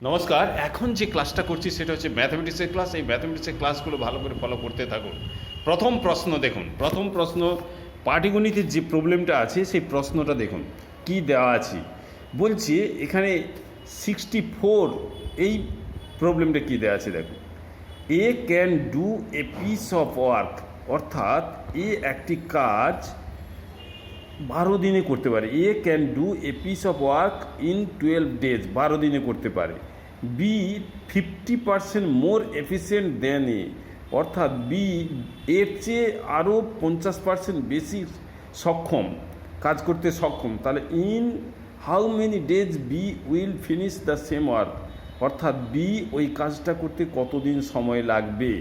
নমস্কার। এখন যে ক্লাসটা করছি সেটা হচ্ছে ম্যাথমেটিক্সের ক্লাস। এই ম্যাথমেটিক্সের ক্লাসগুলো ভালো করে ফলো করতে থাকুন। প্রথম প্রশ্ন দেখুন, প্রথম প্রশ্ন পাটিগণিতের যে প্রবলেমটা আছে সেই প্রশ্নটা দেখুন কি দেওয়া আছে। বলছে এখানে 64 এই প্রবলেমটা কি দেওয়া আছে দেখুন। A can do a piece of work, অর্থাৎ এ একটি কাজ 12 দিনে করতে পারে। A can do a piece of work in 12 days, 12 দিনে করতে পারে। বি 50% মোর এফিসিয়েন্ট দেন এ, অর্থাৎ বি এর চেয়ে আরও 50% বেশি সক্ষম, কাজ করতে সক্ষম। তাহলে in how many days B will finish the same work, অর্থাৎ বি ওই কাজটা করতে কতদিন সময় লাগবে।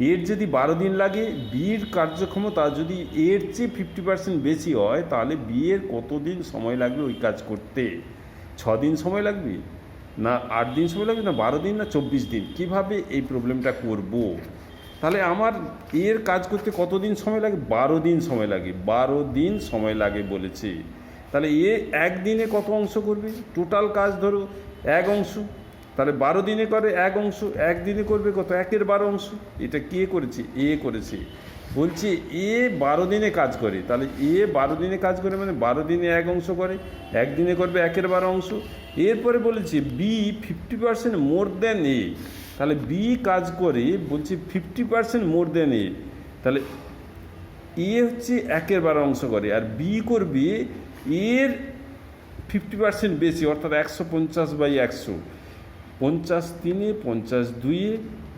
এর যদি 12 দিন লাগে, বির কার্যক্ষমতা যদি এর চেয়ে 50% বেশি হয়, তাহলে বিয়ের কতদিন সময় লাগবে ওই কাজ করতে? 6 দিন সময় লাগবে, না 8 দিন সময় লাগবে, না 12 দিন, না 24 দিন? কিভাবে এই প্রবলেমটা করব? তাহলে আমার এর কাজ করতে কতদিন সময় লাগে? 12 দিন সময় লাগে, 12 দিন সময় লাগে বলেছে। তাহলে এ একদিনে কত অংশ করবে? টোটাল কাজ ধরো 1 অংশ, তাহলে 12 দিনে করে 1 অংশ, একদিনে করবে কত? 1/12 অংশ। এটা কে করেছে? এ করেছে। বলছে এ 12 দিনে কাজ করে, তাহলে এ 12 দিনে কাজ করে মানে 12 দিনে 1 অংশ করে, একদিনে করবে 1/12 অংশ। এরপরে বলেছে বি 50% মোর দেন এ, তাহলে বি কাজ করে বলছে 50% মোর দেন এ, তাহলে এ হচ্ছে 1/12 অংশ করে, আর বি করবে এর 50% বেশি, অর্থাৎ 150/100। 50 3-এ, 50 2-এ,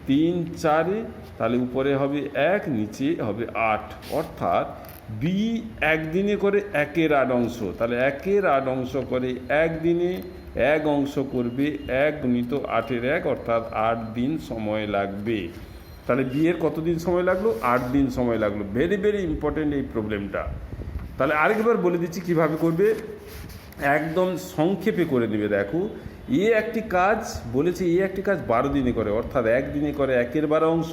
3 4-এ, তাহলে উপরে হবে 1, নিচে হবে 8, অর্থাৎ বি একদিনে করে 1/8 অংশ। তাহলে 1/8 অংশ করে একদিনে, 1 অংশ করবে 1 গুণিত 8/1, অর্থাৎ 8 দিন সময় লাগবে। তাহলে বি এর কতদিন সময় লাগলো? 8 দিন সময় লাগলো। ভেরি ভেরি ইম্পর্টেন্ট এই প্রবলেমটা। তাহলে আরেকবার বলে দিচ্ছি কিভাবে করবে, একদম সংক্ষেপে করে নেবে। দেখো, এ একটি কাজ বলেছে, এ একটি কাজ 12 দিনে করে, অর্থাৎ একদিনে করে 1/12 অংশ।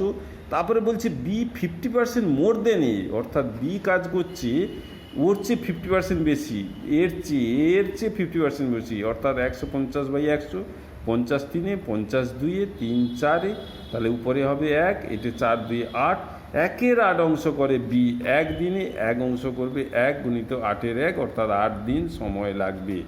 তারপরে বলছে বি 50% মোর দেন এ, অর্থাৎ বি কাজ করছে ওর চেয়ে 50% বেশি, এর চেয়ে 50% বেশি, অর্থাৎ 150/100। 50 3-এ, 50 2-এ, 3 4-এ, তাহলে উপরে হবে 1, এটা 4 2 8, 1/8 অংশ করে বি একদিনে, 1 অংশ করবে 1 গুণিত 8/1, অর্থাৎ 8 দিন সময় লাগবে।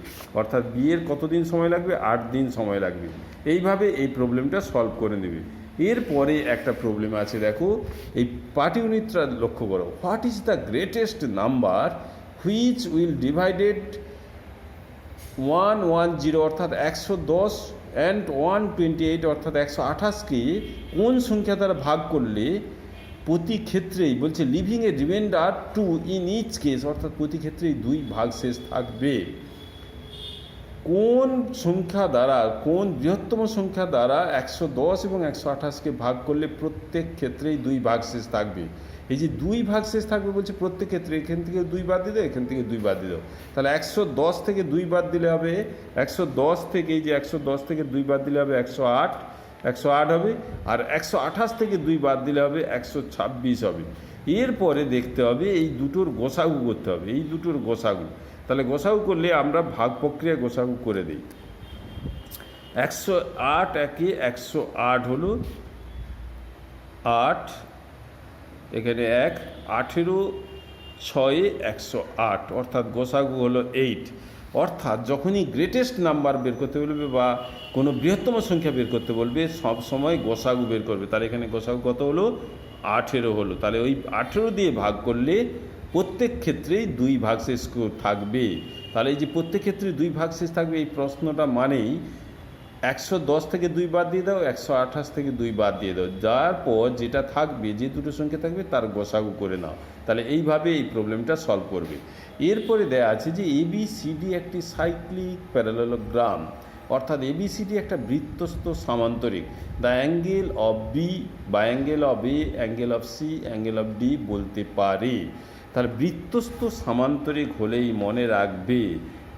অর্থাৎ বি এর কতদিন সময় লাগবে? 8 দিন সময় লাগবে। এইভাবে এই প্রবলেমটা সলভ করে নেবে। এরপরে একটা প্রবলেম আছে, দেখো এই পাটিগণিতটা লক্ষ্য করো। What is the greatest number which will divided 110, অর্থাৎ 110 অ্যান্ড 128, অর্থাৎ 128কে কোন সংখ্যা দ্বারা ভাগ করলে প্রতি ক্ষেত্রেই, বলছে leaving a remainder 2 in each case, অর্থাৎ প্রতি ক্ষেত্রেই 2 ভাগশেষ থাকবে। কোন সংখ্যা দ্বারা, কোন বৃহত্তম সংখ্যা দ্বারা 110 এবং 128কে ভাগ করলে প্রত্যেক ক্ষেত্রেই 2 ভাগশেষ থাকবে? এই যে 2 ভাগশেষ থাকবে বলছে প্রত্যেক ক্ষেত্রে, এখান থেকে 2 বাদ দিয়ে দাও, এখান থেকে 2 বাদ দিয়ে দাও, তাহলে 110 থেকে 2 বাদ দিলে হবে 110 থেকে, এই যে 110 থেকে 2 বাদ দিলে হবে 108 হবে, আর 128 থেকে 2 বাদ দিলে হবে 126 হবে। এরপরে দেখতে হবে এই দুটোর গোসাগু করতে হবে, এই দুটোর গোসাগু। তাহলে গোসাগু করলে আমরা ভাগ প্রক্রিয়া গোসাগু করে দিই। 108 একে 108 হলো 8, এখানে 1, 18 6-এ 108, অর্থাৎ গোসাগু হলো 8। অর্থাৎ যখনই গ্রেটেস্ট নাম্বার বের করতে বলবে বা কোনো বৃহত্তম সংখ্যা বের করতে বলবে, সব সময় গোসাগু বের করবে। তাহলে এখানে গোসাগু কত হলো? 18 হলো। তাহলে ওই 18 দিয়ে ভাগ করলে প্রত্যেক ক্ষেত্রেই 2 ভাগশেষ থাকবে। তাহলে এই যে প্রত্যেক ক্ষেত্রে 2 ভাগশেষ থাকবে, এই প্রশ্নটা মানেই 110 থেকে 2 বাদ দিয়ে দাও, 128 থেকে 2 বাদ দিয়ে দাও, যার পর যেটা থাকবে, যে দুটো সংখ্যা থাকবে তার গোসাগু করে নাও। তাহলে এইভাবে এই প্রবলেমটা সলভ করবে। এরপরে দেয়া আছে যে এবিসিডি একটি সাইক্লিক প্যারালেলোগ্রাম, অর্থাৎ এবিসিডি একটা বৃত্তস্থ সামান্তরিক। দ্য অ্যাঙ্গেল অফ বি বা angle of A, angle of C, angle of D বলতে পারে। তাহলে বৃত্তস্থ সামান্তরিক হলেই মনে রাখবে,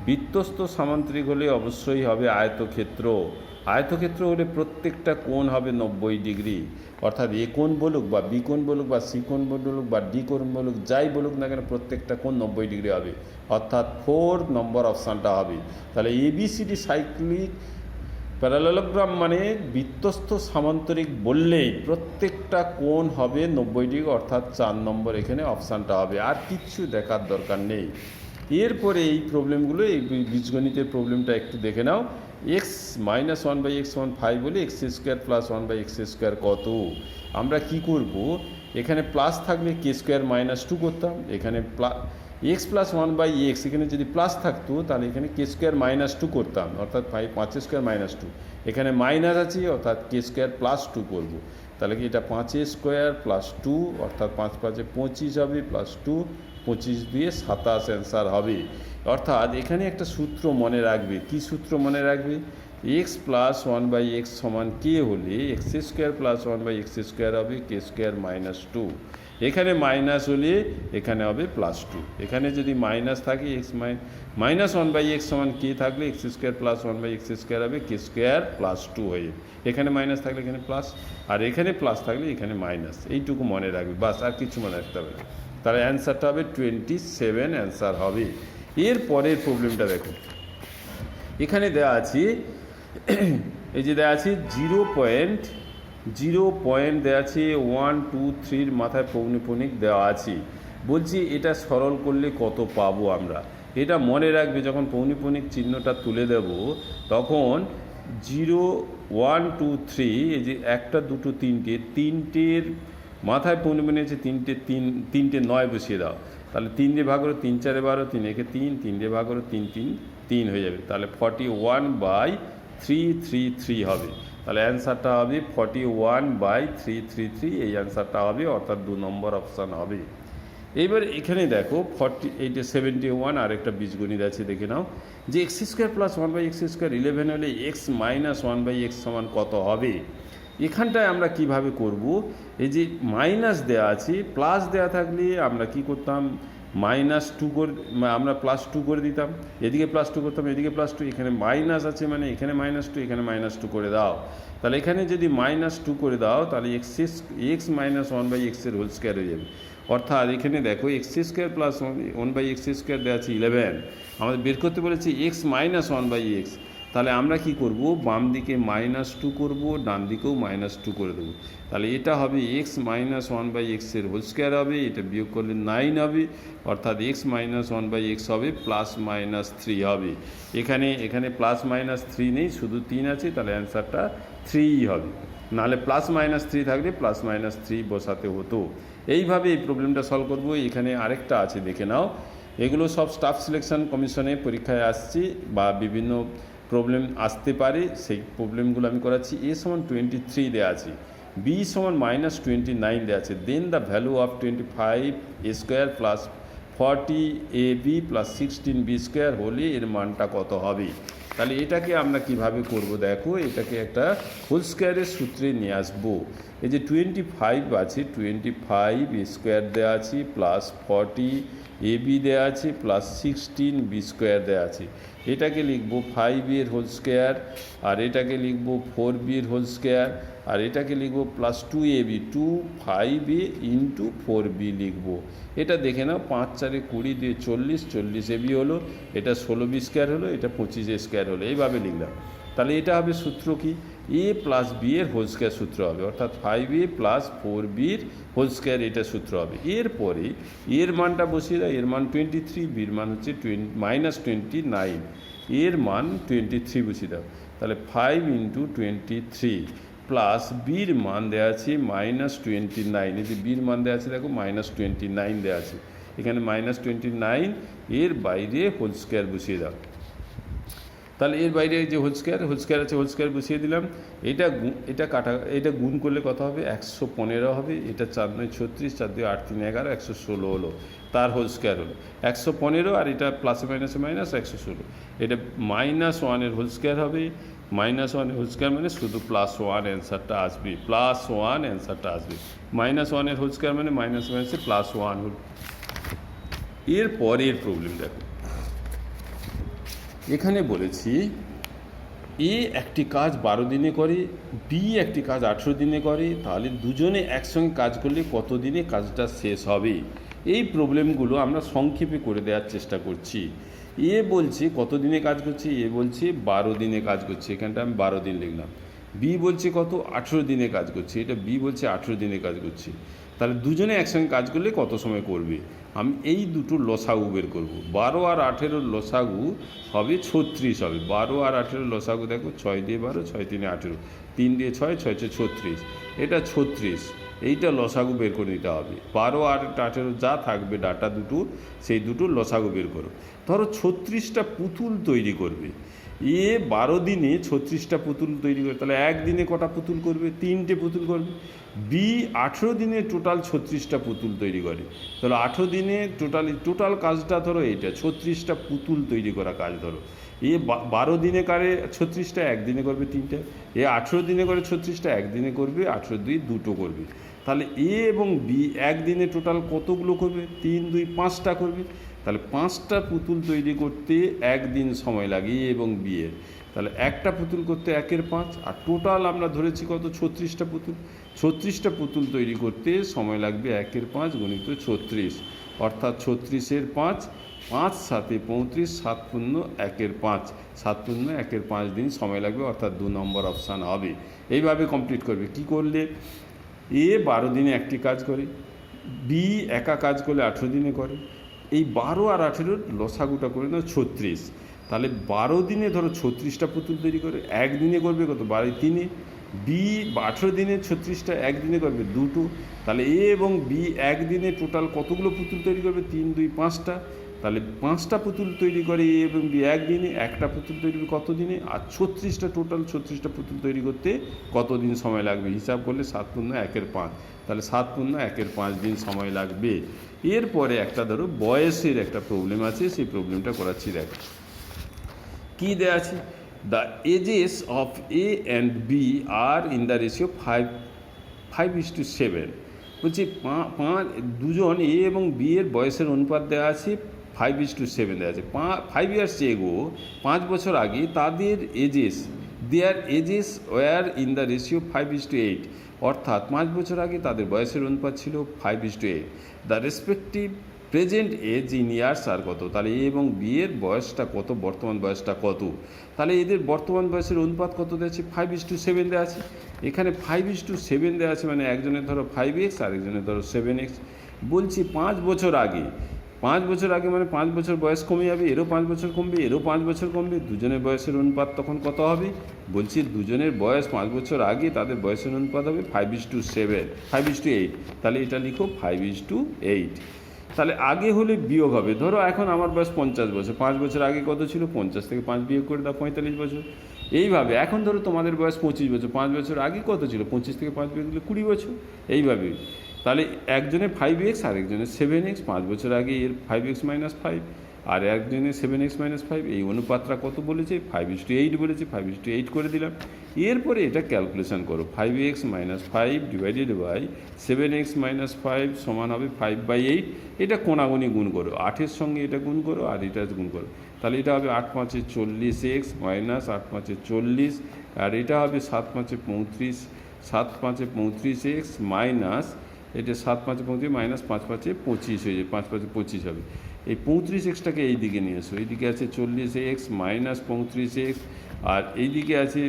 বৃত্তস্থ সামান্তরিক হলে অবশ্যই হবে আয়তক্ষেত্র। আয়তক্ষেত্র হলে প্রত্যেকটা কোণ হবে 90 ডিগ্রি, অর্থাৎ এ কোণ বলুক বা বি কোণ বলুক বা সি কোণ বলুক বা ডি কোণ বলুক, যাই বলুক না কেন প্রত্যেকটা কোণ 90 ডিগ্রি হবে, অর্থাৎ 4 নম্বর অপশানটা হবে। তাহলে এবিসিডি সাইক্লিক প্যারালেলোগ্রাম মানে বৃত্তস্থ সামান্তরিক বললেই প্রত্যেকটা কোণ হবে 90 ডিগ্রি, অর্থাৎ 4 নম্বর এখানে অপশানটা হবে, আর কিচ্ছু দেখার দরকার নেই। এরপরে এই প্রবলেমগুলো, এই বীজগণিতের প্রবলেমটা একটু দেখে নাও। এক্স মাইনাস 1/x সমান 5 বলে x square plus 1/x square কত? আমরা কি করব, এখানে প্লাস থাকলে কে স্কোয়ার মাইনাস 2 করতাম, এখানে এক্স প্লাস 1/x, এখানে যদি প্লাস থাকতো তাহলে এখানে কে স্কোয়ার মাইনাস 2 করতাম, অর্থাৎ 5 স্কোয়ার মাইনাস 2, এখানে মাইনাস আছে অর্থাৎ কে স্কোয়ার প্লাস 2 করব। তাহলে কি এটা 5 স্কোয়ার প্লাস 2 অর্থাৎ 5 5 25 হবে, প্লাস 2 25 দিয়ে 27 অ্যান্সার হবে। অর্থাৎ এখানে একটা সূত্র মনে রাখবে। কি সূত্র মনে রাখবে? এক্স প্লাস 1/x সমান কে হলে x square plus 1/x square হবে কে স্কোয়ার মাইনাস 2, এখানে মাইনাস হলে এখানে হবে প্লাস 2, এখানে যদি মাইনাস থাকে এক্স মাইনাস 1/x সমান কে থাকলে x square plus 1/x square হবে কে স্কোয়ার প্লাস 2 হয়ে যাবে, এখানে মাইনাস থাকলে এখানে প্লাস, আর এখানে প্লাস থাকলে এখানে মাইনাস, এইটুকু মনে রাখবে, বাস, আর কিছু মনে রাখতে হবে না। তাহলে অ্যান্সারটা হবে 27 অ্যান্সার হবে। এর পরের প্রবলেমটা দেখো, এখানে দেওয়া আছে, এই যে দেওয়া আছে 0 পয়েন্ট দেওয়া আছে 1 2 3 মাথায় পৌনঃপুনিক দেওয়া আছে, বলছি এটা সরল করলে কত পাবো আমরা। এটা মনে রাখবে, যখন পৌনঃপুনিক চিহ্নটা তুলে দেব তখন 0 1 2 3, এই যে 1 2 3 তিনটের মাথায় পৌনঃপুনিক আছে, তিনটে 9 বসিয়ে দাও, তাহলে 3 দিয়ে ভাগ করো, 3 4 12, 3 একে 3 দিয়ে ভাগ করো, 3 3 3 হয়ে যাবে, তাহলে 41/333 হবে। তাহলে অ্যান্সারটা হবে 41/333, এই অ্যান্সারটা হবে, অর্থাৎ 2 নম্বর অপশান হবে। এইবার এখানে দেখো 71 আর একটা বীজগণিত আছে, দেখে নাও যে x square plus 1/x square 11 হলে এক্স মাইনাস 1/x সমান কত হবে। এখানটায় আমরা কিভাবে করব, এই যে মাইনাস দেওয়া আছে, প্লাস দেওয়া থাকলে আমরা কি করতাম, -2 করে, আমরা +2 করে দিতাম, এদিকে +2 করতাম, এদিকে +2, এখানে মাইনাস আছে মানে এখানে -2, এখানে -2 করে দাও, তাহলে এখানে যদি -2 করে দাও তাহলে এক্স মাইনাস 1/x এর হোল স্কোয়ার হয়ে যাবে। অর্থাৎ এখানে দেখো x square plus 1/x square দেওয়া আছে 11, আমাদের বের করতে বলেছে এক্স মাইনাস 1/x, তাহলে আমরা কি করব, বাম দিকে -2 করব, ডান দিকেও -2 করে দেবো, তাহলে এটা হবে এক্স মাইনাস 1/x এর হোল স্কোয়ার হবে, এটা বিয়োগ করলে 9 হবে, অর্থাৎ এক্স মাইনাস 1/x হবে +-3 হবে। এখানে +-3 নেই, শুধু 3 আছে, তাহলে অ্যান্সারটা 3 হবে, নাহলে +-3 থাকলে +-3 বসাতে হতো। এইভাবে এই প্রবলেমটা সলভ করব। এখানে আরেকটা আছে, দেখে নাও, এগুলো সব স্টাফ সিলেকশন কমিশনে পরীক্ষায় আসছে বা বিভিন্ন প্রবলেম আসতে পারে, সেই প্রবলেমগুলো আমি করাচ্ছি। এ সমান 23 দেওয়া আছে, বি সমান -29 দেওয়া আছে, then the value of 25 A square plus 40 A B plus 16 B square হলে এর মানটা কত হবে। তাহলে এটাকে আমরা কিভাবে করব, দেখো এটাকে একটা হোল স্কোয়ারের সূত্রে নিয়ে আসবো। এই যে 25 আছে, 25 এ স্কোয়ার দেওয়া আছে প্লাস 40 এ বি দেওয়া আছে প্লাস 16 বি স্কোয়ার দেওয়া আছে, এটাকে লিখব 5 এর হোল স্কোয়ার, আর এটাকে লিখব 4b এর হোল স্কোয়ার, আর এটাকে লিখব +2ab, 25a ইন্টু 4b লিখব। এটা দেখে নাও, 5 4 20 দিয়ে 40, 40 ab হলো, এটা 16b স্কোয়ার হলো, এটা 25 স্কোয়ার হলো, এইভাবে লিখলাম। তাহলে এটা হবে সূত্র কি, a প্লাস b এর হোল স্কোয়ার সূত্র হবে, অর্থাৎ 5a প্লাস 4b এর হোল স্কোয়ার, এটা সূত্র হবে। এরপরে এর মানটা বসিয়ে দাও, এর মান 23, বির মান হচ্ছে -29, এর মান 23 বসিয়ে দাও, তাহলে 5 ইন্টু 23 প্লাস বির মান দেওয়া আছে -29, এই যে বির মান দেওয়া আছে দেখো -29 দেওয়া আছে, এখানে -29, এর বাইরে হোল স্কোয়ার বসিয়ে দাও, তাহলে এর বাইরে যে হোল স্কোয়ার আছে, হোল স্কোয়ার বসিয়ে দিলাম। এটা গুণ করলে কত হবে, 115 হবে, এটা 4 9 36, 4 2 8 3 11, 116 হলো, তার হোল স্কোয়ার হলো 115, আর এটা প্লাসে মাইনাসে মাইনাস 116, এটা -1 এর হোল স্কোয়ার হবে, -1 এর হোল স্কোয়ার মানে শুধু +1 অ্যান্সারটা আসবে, +1 অ্যান্সারটা আসবে, -1 এর হোল স্কোয়ার মানে মাইনাস মাইনাসে +1 হল। এর পরের প্রবলেম দেখো, এখানে বলেছি এ একটি কাজ 12 দিনে করে, বি একটি কাজ 18 দিনে করে, তাহলে দুজনে একসঙ্গে কাজ করলে কত দিনে কাজটা শেষ হবে। এই প্রবলেমগুলো আমরা সংক্ষেপে করে দেওয়ার চেষ্টা করছি। এ বলছে কত দিনে কাজ করছে, এ বলছে 12 দিনে কাজ করছে, এখানটা আমি 12 দিন লিখলাম। বি বলছে কত, 18 দিনে কাজ করছে, এটা বি বলছে 18 দিনে কাজ করছে। তাহলে দুজনে একসঙ্গে কাজ করলে কত সময় করবে, আমি এই দুটো লসাগু বের করব। 12 আর 18 লসাগু হবে 36 হবে। 12 আর 18 লসাগু দেখো, 6 দিয়ে 12, 6 3 18, 3 দিয়ে 6, 6 6 36, এটা 36। এইটা লসাগু বের করে নিতে হবে। 12 আর 18 যা থাকবে ডাটা দুটো, সেই দুটো লসাগু বের করো। ধরো 36টা পুতুল তৈরি করবে, এ 12 দিনে 36টা পুতুল তৈরি করে, তাহলে একদিনে কটা পুতুল করবে, 3টে পুতুল করবে। বি 18 দিনে টোটাল 36টা পুতুল তৈরি করে, তাহলে 18 দিনে টোটাল কাজটা ধরো এইটা 36টা পুতুল তৈরি করা কাজ ধরো। এ 12 দিনে করে 36টা, একদিনে করবে 3টে। এ 18 দিনে করে 36টা, একদিনে করবে 18 2 2টো করবে। তাহলে এ এবং বি একদিনে টোটাল কতগুলো করবে, 3 2 5টা করবে। তাহলে 5টা পুতুল তৈরি করতে একদিন সময় লাগে এ এবং বি এর। তাহলে একটা পুতুল করতে 1 5, আর টোটাল আমরা ধরেছি কত, 36টা পুতুল। 36টা পুতুল তৈরি করতে সময় লাগবে 1 5 গুণিত 36, অর্থাৎ 36 5, 5 7 35, 7 পূর্ণ 1 5, 7 পূর্ণ 1 5 দিন সময় লাগবে, অর্থাৎ 2 নম্বর অপশান হবে। এইভাবে কমপ্লিট করবে। কি করলে, এ 12 দিনে একটি কাজ করে, বি একা কাজ করলে 18 দিনে করে। এই 12 আর 18 লসাগুটা করে নাও 36। তাহলে 12 দিনে ধরো 36টা পুতুল তৈরি করে, একদিনে করবে কত, 12 3। বি 18 দিনে 36টা, একদিনে করবে 2টো। তাহলে এ এবং বি একদিনে টোটাল কতগুলো পুতুল তৈরি করবে, 3 2 5টা। তাহলে 5টা পুতুল তৈরি করে এ এবং বি একদিনে, একটা পুতুল তৈরি করবে কত দিনে, আর 36টা টোটাল 36টা পুতুল তৈরি করতে কত দিন সময় লাগবে, হিসাব করলে 7 পূর্ণ 1 5, তাহলে 7 পূর্ণ 1 5 দিন সময় লাগবে। এরপরে একটা ধরো বয়সের একটা প্রবলেম আছে, সেই প্রবলেমটা করাচ্ছি। দেখ কী দেওয়া আছে, the ages of A and B are in the ratio 5:7। বলছি দুজন এ এবং বি এর বয়সের অনুপাত দেওয়া আছে 5:7 দেওয়া আছে। 5 ইয়ার্স এগো, 5 বছর আগে তাদের their ages were in the ratio 5:8, অর্থাৎ 5 বছর আগে তাদের বয়সের অনুপাত ছিল 5:8। The respective present age in years আর কত, তাহলে এ এবং বি এর বয়সটা কত, বর্তমান বয়সটা কত। তাহলে এদের বর্তমান বয়সের অনুপাত কত দেওয়া আছে, 5:7 দেওয়া আছে। এখানে 5:7 দেওয়া আছে, মানে একজনের ধরো 5x আর একজনের ধরো 7x। বলছি 5 বছর আগে, 5 বছর আগে মানে 5 বছর বয়স কমে যাবে, এরও 5 বছর কমবে, এরও 5 বছর কমবে, দুজনের বয়সের অনুপাত তখন কত হবে। বলছি দুজনের বয়স 5 বছর আগে তাদের বয়সের অনুপাত হবে 5:8। তাহলে এটা লিখো 5:8। তাহলে আগে হলে বিয়োগ হবে, ধরো এখন আমার বয়স 50 বছর, 5 বছর আগে কত ছিল, 50 থেকে 5 বিয়োগ করে দাও, 45 বছর। এইভাবে এখন ধরো তোমাদের বয়স 25 বছর, 5 বছর আগে কত ছিল, 25 থেকে 5 বিয়োগ দিলে 20 বছর। এইভাবে তাহলে একজনের 5x আর একজনের 7x, 5 বছর আগে এর 5x - 5 আর একজনের 7x - 5, এই অনুপাতটা কত বলেছে, 5:8 বলেছে, 5:8 করে দিলাম। এরপরে এটা ক্যালকুলেশন করো, 5x - 5 ডিভাইডেড বাই 7x - 5 সমান হবে 5/8। এটা কোণাগুণি গুণ করো, 8-এর সঙ্গে এটা গুণ করো আর এটা গুণ করো, তাহলে এটা হবে 8 5 40x মাইনাস 8 5 40, আর এটা হবে 7 5 35, 7 5 35x মাইনাস এটা 7 5 35 মাইনাস 5 5 25 হয়ে যাবে, 5 5 25 হবে। এই 35xটাকে এই দিকে নিয়ে এসো, এইদিকে আছে 40x মাইনাস 35x, আর এইদিকে আছে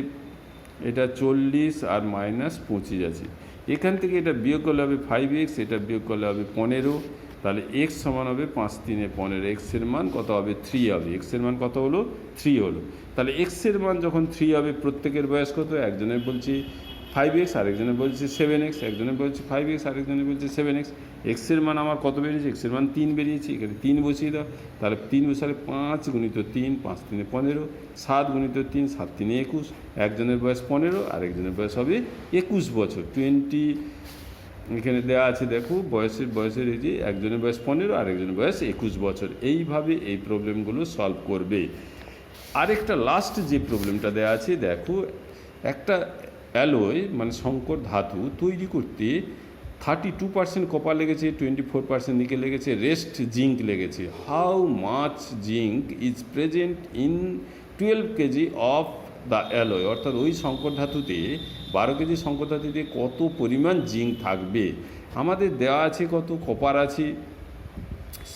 এটা 40 আর মাইনাস 25 আছে। এখান থেকে এটা বিয়োগ করলে হবে 5x, এটা বিয়োগ করলে হবে 15। তাহলে x সমান হবে 5 3 15, এক্সের মান কত হবে, 3 হবে। এক্সের মান কত হলো, 3 হলো। তাহলে এক্সের মান যখন 3 হবে, প্রত্যেকের বয়স কত, একজনের বলছি 5x আরেকজনের বলছে 7x, একজনের বলছে 5x আরেকজনের বলছে 7x। এক্সের মান আমার কত বেরিয়েছে, এক্সের মান 3 বেরিয়েছে, এখানে 3 বসিয়ে দাও। তাহলে 3 বসালে 5 গুণিত 3, 5 3 15, 7 গুণিত 3, 7 3 21। একজনের বয়স 15 আরেকজনের বয়স হবে 21 বছর। 20 এখানে দেওয়া আছে, দেখো বয়সের এই যে একজনের বয়স 15 আরেকজনের বয়স 21 বছর। এইভাবে এই প্রবলেমগুলো সলভ করবে। আরেকটা লাস্ট যে প্রবলেমটা দেওয়া আছে, দেখো একটা অ্যালয় মানে সংকর ধাতু তৈরি করতে 32% কপার লেগেছে, 24% নিকেল লেগেছে, রেস্ট জিঙ্ক লেগেছে। How much zinc is present in 12 KG of the alloy, অর্থাৎ ওই সংকর ধাতুতে 12 কেজি সংকর ধাতুতে কত পরিমাণ জিঙ্ক থাকবে। আমাদের দেওয়া আছে কত, কপার আছে,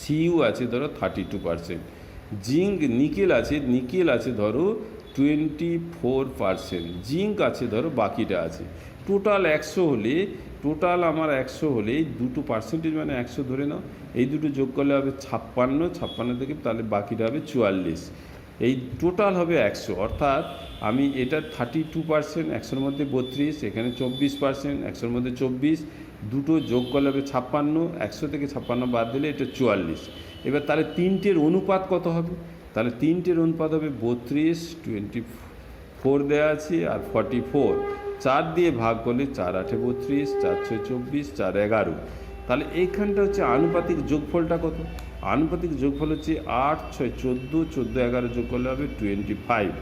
সিইউ আছে ধরো 32%, জিঙ্ক নিকেল আছে ধরো 24%, জিঙ্ক আছে ধরো বাকিটা আছে, টোটাল 100 হলে, টোটাল আমার 100 হলে এই দুটো পার্সেন্টেজ মানে 100 ধরে নাও, এই দুটো যোগ করলে হবে 56 থেকে, তাহলে বাকিটা হবে 44, এই টোটাল হবে 100। অর্থাৎ আমি এটা 32%, 100-র মধ্যে 32, এখানে 24%, 100-র মধ্যে 24, দুটো যোগ করলে হবে 56, 100 থেকে 56 বাদ দিলে এটা 44। এবার তাহলে তিনটের অনুপাত কত হবে? তাহলে তিনটের অনুপাত হবে 32, 24 দেওয়া আছে আর 44, 4 দিয়ে ভাগ করলে 4 8 32, 4 6 24, 4 11। তাহলে এইখানটা হচ্ছে আনুপাতিক যোগফলটা কত? আনুপাতিক যোগফল হচ্ছে 8 6 14, 14 11 যোগ করলে হবে 25।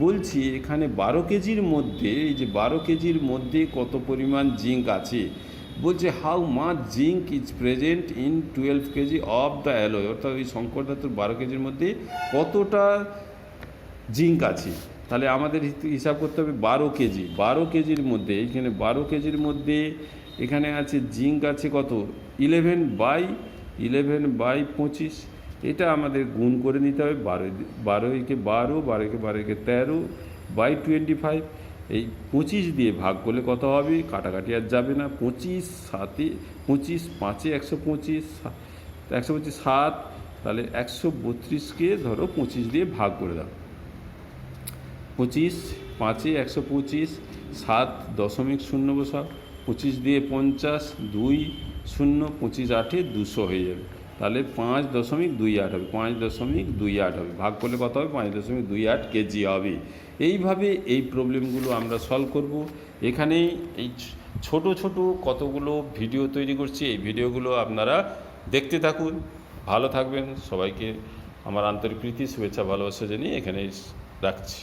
বলছি এখানে 12 কেজির মধ্যে, এই যে 12 কেজির মধ্যে কত পরিমাণ জিঙ্ক আছে বলছে, how much zinc is present in 12 KG of the alloy, অর্থাৎ ওই সংকর ধাতুর 12 কেজির মধ্যে কতটা জিঙ্ক আছে। তাহলে আমাদের হিসাব করতে হবে 12 কেজি, 12 কেজির মধ্যে, এইখানে 12 কেজির মধ্যে এখানে আছে জিঙ্ক আছে কত, 11/25, এটা আমাদের গুণ করে নিতে হবে, 12 12 13/25, এই 25 দিয়ে ভাগ করলে কত হবে, কাটাকাটি আর যাবে না, 25 7 25 5 125, 125 7, তাহলে 132কে ধরো 25 দিয়ে ভাগ করে দাও, 25 5 125, 7.0 বসাও, 25 দিয়ে 50, 2 0, 25 8 200 হয়ে যাবে, তাহলে 5.28 হবে, 5.28 হবে, ভাগ করলে কত হবে, 5.28 কেজি হবে। এইভাবে এই প্রবলেমগুলো আমরা সলভ করব। এখানেই এই ছোট ছোট কতগুলো ভিডিও তৈরি করছি, এই ভিডিওগুলো আপনারা দেখতে থাকুন। ভালো থাকবেন, সবাইকে আমার আন্তরিক প্রীতি শুভেচ্ছা ভালোবাসা জানিয়ে এখানেই রাখছি।